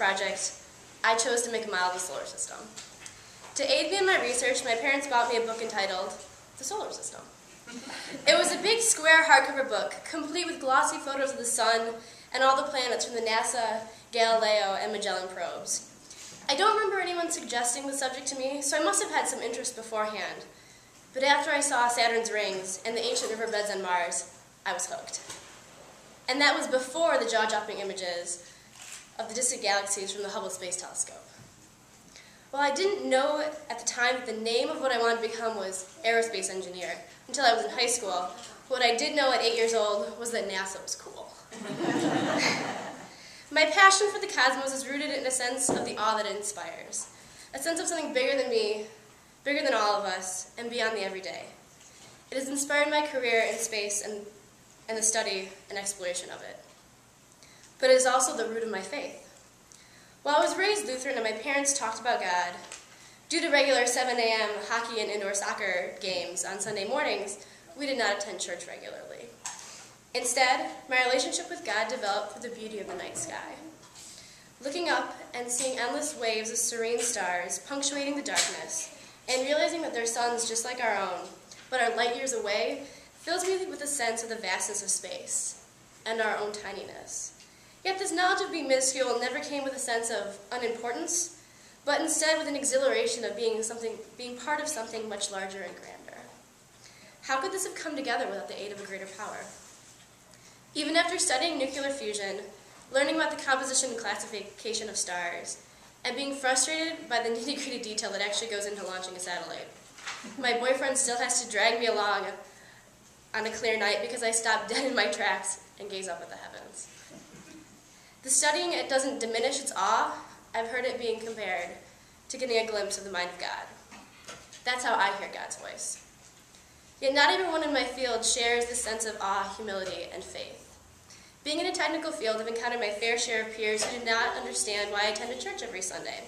project, I chose to make a model of the solar system. To aid me in my research, my parents bought me a book entitled The Solar System. It was a big square hardcover book, complete with glossy photos of the sun and all the planets from the NASA, Galileo, and Magellan probes. I don't remember anyone suggesting the subject to me, so I must have had some interest beforehand. But after I saw Saturn's rings and the ancient riverbeds on Mars, I was hooked. And that was before the jaw-dropping images of the distant galaxies from the Hubble Space Telescope. Well, I didn't know at the time that the name of what I wanted to become was aerospace engineer until I was in high school. What I did know at 8 years old was that NASA was cool. My passion for the cosmos is rooted in a sense of the awe that it inspires, a sense of something bigger than me, bigger than all of us, and beyond the everyday. It has inspired my career in space and the study and exploration of it. But it is also the root of my faith. While I was raised Lutheran and my parents talked about God, due to regular 7 a.m. hockey and indoor soccer games on Sunday mornings, we did not attend church regularly. Instead, my relationship with God developed through the beauty of the night sky. Looking up and seeing endless waves of serene stars punctuating the darkness, and realizing that they're suns just like our own, but are light years away, fills me with a sense of the vastness of space and our own tininess. Yet this knowledge of being minuscule never came with a sense of unimportance, but instead with an exhilaration of being part of something much larger and grander. How could this have come together without the aid of a greater power? Even after studying nuclear fusion, learning about the composition and classification of stars, and being frustrated by the nitty-gritty detail that actually goes into launching a satellite, my boyfriend still has to drag me along on a clear night because I stop dead in my tracks and gaze up at the heavens. The studying it doesn't diminish its awe. I've heard it being compared to getting a glimpse of the mind of God. That's how I hear God's voice. Yet not everyone in my field shares this sense of awe, humility, and faith. Being in a technical field, I've encountered my fair share of peers who do not understand why I attend a church every Sunday.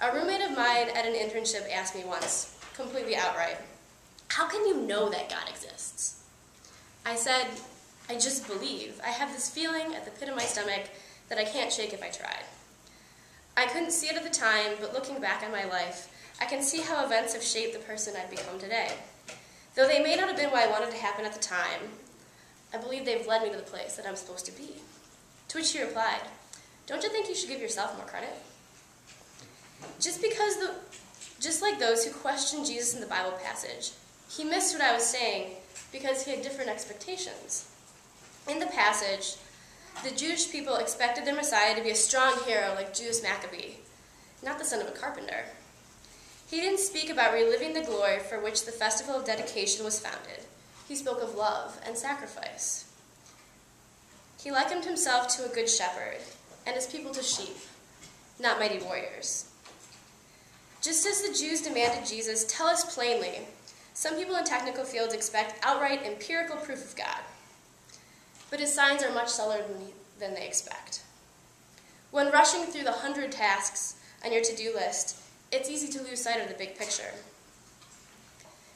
A roommate of mine at an internship asked me once, completely outright, "How can you know that God exists?" I said, "I just believe. I have this feeling at the pit of my stomach that I can't shake if I tried." I couldn't see it at the time, but looking back on my life, I can see how events have shaped the person I've become today. Though they may not have been what I wanted to happen at the time, I believe they've led me to the place that I'm supposed to be. To which he replied, "Don't you think you should give yourself more credit?" Just like those who questioned Jesus in the Bible passage, he missed what I was saying because he had different expectations. In the passage, the Jewish people expected their Messiah to be a strong hero like Judas Maccabee, not the son of a carpenter. He didn't speak about reliving the glory for which the festival of dedication was founded. He spoke of love and sacrifice. He likened himself to a good shepherd and his people to sheep, not mighty warriors. Just as the Jews demanded Jesus tell us plainly, some people in technical fields expect outright empirical proof of God. But his signs are much subtler than they expect. When rushing through the 100 tasks on your to-do list, it's easy to lose sight of the big picture.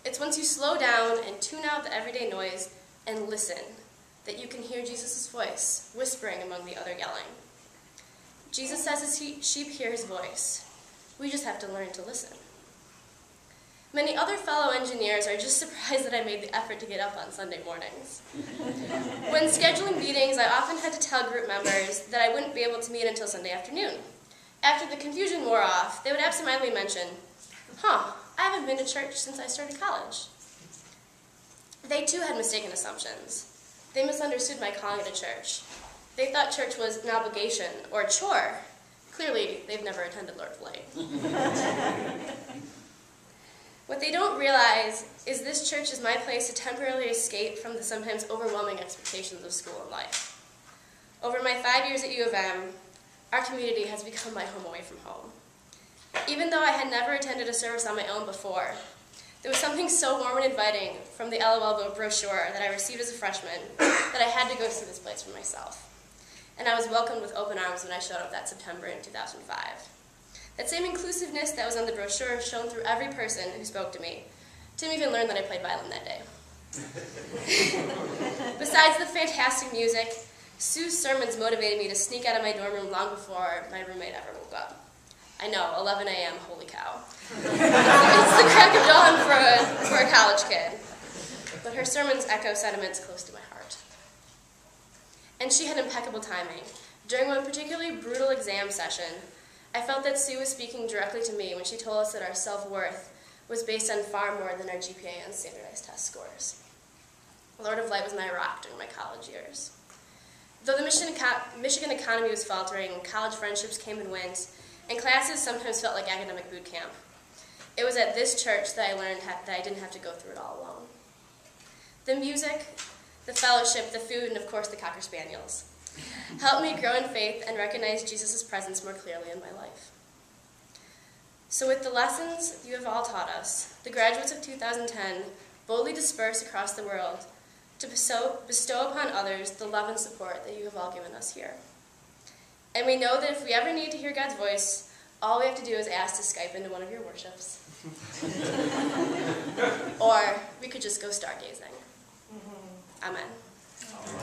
It's once you slow down and tune out the everyday noise and listen that you can hear Jesus' voice whispering among the other yelling. Jesus says his sheep hear his voice. We just have to learn to listen. Many other fellow engineers are just surprised that I made the effort to get up on Sunday mornings. When scheduling meetings, I often had to tell group members that I wouldn't be able to meet until Sunday afternoon. After the confusion wore off, they would absentmindedly mention, "I haven't been to church since I started college." They too had mistaken assumptions. They misunderstood my calling to church. They thought church was an obligation or a chore. Clearly, they've never attended Lord of Light. What they don't realize is this church is my place to temporarily escape from the sometimes overwhelming expectations of school and life. Over my 5 years at U of M, our community has become my home away from home. Even though I had never attended a service on my own before, there was something so warm and inviting from the LOL brochure that I received as a freshman that I had to go see this place for myself. And I was welcomed with open arms when I showed up that September in 2005. That same inclusiveness that was on the brochure shone through every person who spoke to me. Tim even learned that I played violin that day. Besides the fantastic music, Sue's sermons motivated me to sneak out of my dorm room long before my roommate ever woke up. I know, 11 a.m., holy cow. It's the crack of dawn for a college kid. But her sermons echo sentiments close to my heart. And she had impeccable timing. During one particularly brutal exam session, I felt that Sue was speaking directly to me when she told us that our self-worth was based on far more than our GPA and standardized test scores. Lord of Light was my rock during my college years. Though the Michigan economy was faltering, college friendships came and went, and classes sometimes felt like academic boot camp. It was at this church that I learned that I didn't have to go through it all alone. The music, the fellowship, the food, and of course the Cocker Spaniels helped me grow in faith and recognize Jesus' presence more clearly in my life. So with the lessons you have all taught us, the graduates of 2010 boldly disperse across the world to bestow upon others the love and support that you have all given us here. And we know that if we ever need to hear God's voice, all we have to do is ask to Skype into one of your worships. Or we could just go stargazing. Amen.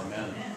Amen.